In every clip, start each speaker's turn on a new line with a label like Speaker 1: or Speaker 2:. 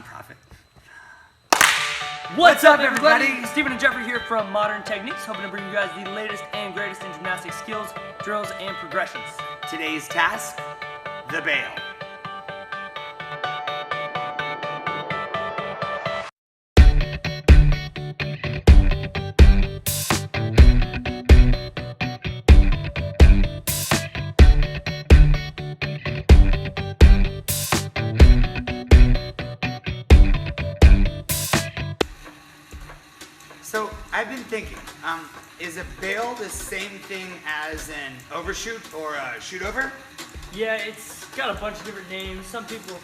Speaker 1: Profit.
Speaker 2: What's up, everybody? Steven and Jeffrey here from Modern Techniques, hoping to bring you guys the latest and greatest in gymnastic skills, drills, and progressions.
Speaker 1: Today's task, the bail. So I've been thinking, is a bail the same thing as an overshoot or a shoot over?
Speaker 2: Yeah, it's got a bunch of different names. Some people,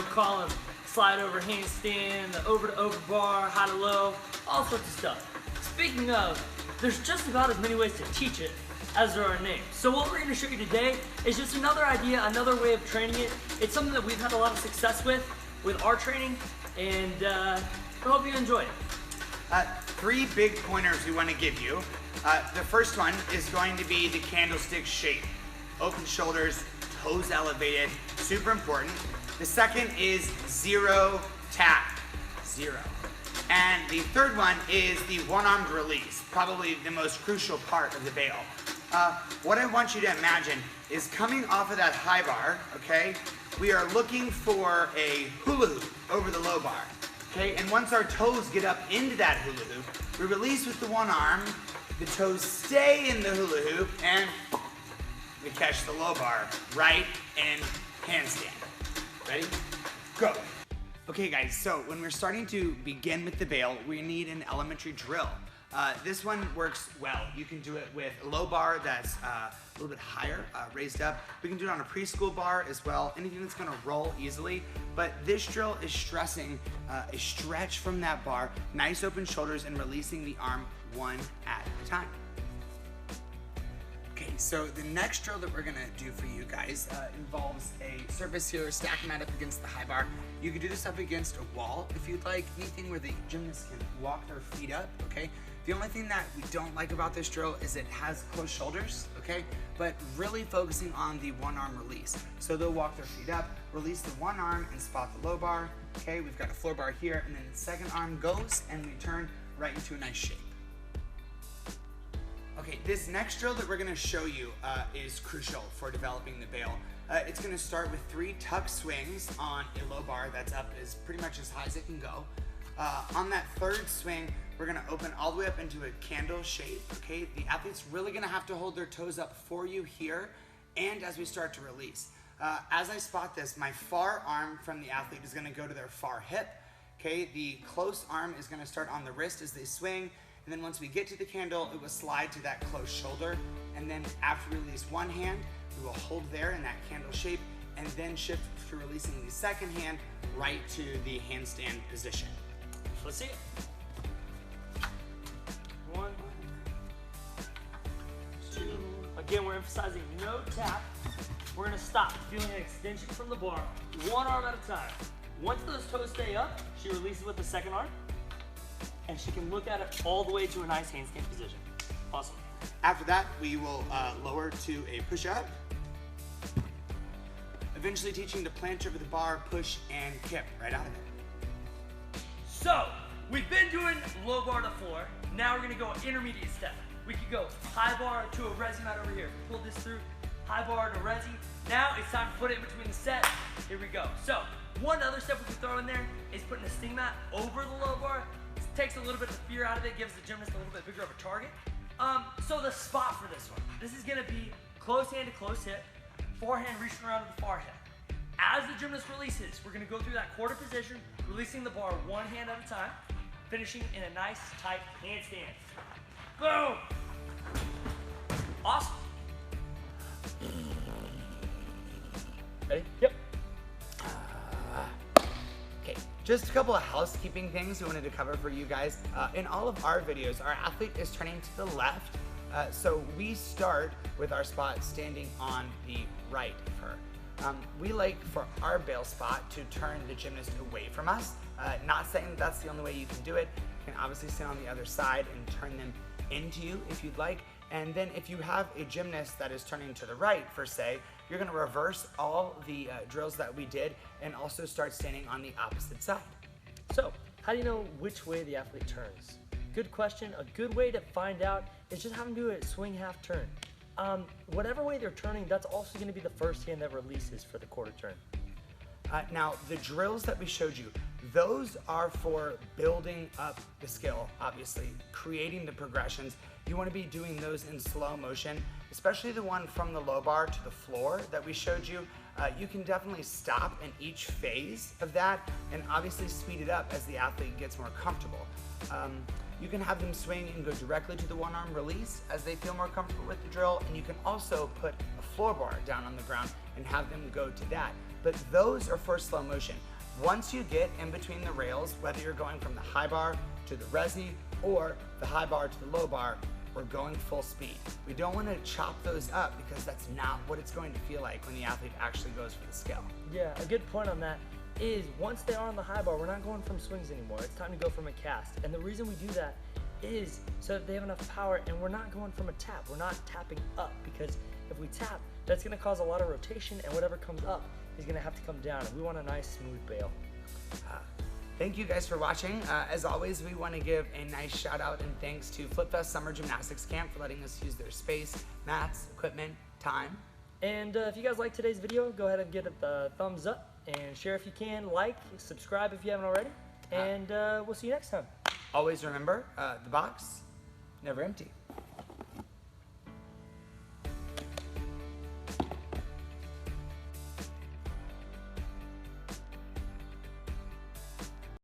Speaker 2: call them slide over handstand, the over to over bar, high to low, all sorts of stuff. Speaking of, there's just about as many ways to teach it as there are names. So what we're going to show you today is just another idea, another way of training it. It's something that we've had a lot of success with our training, and I hope you enjoy it.
Speaker 1: 3 big pointers we want to give you. The first one is going to be the candlestick shape. Open shoulders, toes elevated, super important. The second is 0 tap, 0. And the third one is the one-armed release, probably the most crucial part of the bail. What I want you to imagine is coming off of that high bar, okay, we are looking for a hula hoop over the low bar. Okay, and once our toes get up into that hula hoop, we release with the one arm, the toes stay in the hula hoop, and we catch the low bar right in handstand. Ready? Go. Okay guys, so when we're starting to begin with the bail, we need an elementary drill. This one works well. You can do it with a low bar that's a little bit higher, raised up. We can do it on a preschool bar as well, anything that's gonna roll easily. But this drill is stressing a stretch from that bar, nice open shoulders, and releasing the arm one at a time. Okay, so the next drill that we're gonna do for you guys involves a surface here, stack mat up against the high bar. You can do this up against a wall if you'd like, anything where the gymnast can walk their feet up, okay? The only thing that we don't like about this drill is it has closed shoulders, okay? But really focusing on the one arm release. So they'll walk their feet up, release the one arm and spot the low bar, okay? We've got a floor bar here, and then the second arm goes and we turn right into a nice shape. Okay, this next drill that we're gonna show you is crucial for developing the bail. It's gonna start with 3 tuck swings on a low bar that's up as pretty much as high as it can go. On that third swing, we're gonna open all the way up into a candle shape, okay? The athlete's really gonna have to hold their toes up for you here and as we start to release. As I spot this, my far arm from the athlete is gonna go to their far hip, okay? The close arm is gonna start on the wrist as they swing, and then once we get to the candle, it will slide to that close shoulder, and then after we release one hand, we will hold there in that candle shape, and then shift to releasing the second hand right to the handstand position.
Speaker 2: Let's see it. 1, 2. Again, we're emphasizing no tap. We're gonna stop, feeling an extension from the bar, one arm at a time. Once those toes stay up, she releases with the second arm, and she can look at it all the way to a nice handstand position. Awesome.
Speaker 1: After that, we will lower to a push-up. Eventually teaching to planche over the bar, push, and kip right out of it.
Speaker 2: So, we've been doing low bar to floor. Now we're gonna go intermediate step. We could go high bar to a resi mat over here. Pull this through, high bar to resi. Now it's time to put it in between the set. Here we go. So, one other step we can throw in there is putting a sting mat over the low bar. It takes a little bit of the fear out of it, gives the gymnast a little bit bigger of a target. So the spot for this one, this is gonna be close hand to close hip, forehand reaching around to the far hip. As the gymnast releases, we're gonna go through that quarter position, releasing the bar one hand at a time, finishing in a nice, tight handstand. Boom! Awesome. Ready? Yep.
Speaker 1: Okay, just a couple of housekeeping things we wanted to cover for you guys. In all of our videos, our athlete is turning to the left, so we start with our spot standing on the right of her. We like for our bail spot to turn the gymnast away from us. Not saying that's the only way you can do it. You can obviously stand on the other side and turn them into you if you'd like. And then if you have a gymnast that is turning to the right, for say, you're gonna reverse all the drills that we did and also start standing on the opposite side.
Speaker 3: So, how do you know which way the athlete turns? Good question. A good way to find out is just have them do a swing half turn. Whatever way they're turning, that's also going to be the first hand that releases for the quarter turn.
Speaker 1: Now, the drills that we showed you, those are for building up the skill, obviously, creating the progressions. You want to be doing those in slow motion, especially the one from the low bar to the floor that we showed you. You can definitely stop in each phase of that and obviously speed it up as the athlete gets more comfortable. You can have them swing and go directly to the one arm release as they feel more comfortable with the drill, and you can also put a floor bar down on the ground and have them go to that. But those are for slow motion. Once you get in between the rails, whether you're going from the high bar to the resi or the high bar to the low bar, we're going full speed. We don't want to chop those up because that's not what it's going to feel like when the athlete actually goes for the skill.
Speaker 3: Yeah, a good point on that is once they are on the high bar, we're not going from swings anymore. It's time to go from a cast. And the reason we do that is so that they have enough power and we're not going from a tap. We're not tapping up, because if we tap, that's gonna cause a lot of rotation and whatever comes up is gonna have to come down, and we want a nice smooth bail.
Speaker 1: Thank you guys for watching. As always, we want to give a nice shout out and thanks to FlipFest Summer Gymnastics Camp for letting us use their space, mats, equipment, time.
Speaker 3: And if you guys like today's video, go ahead and give it a thumbs up and share if you can, like, subscribe if you haven't already, and we'll see you next time.
Speaker 1: Always remember, the box, never empty.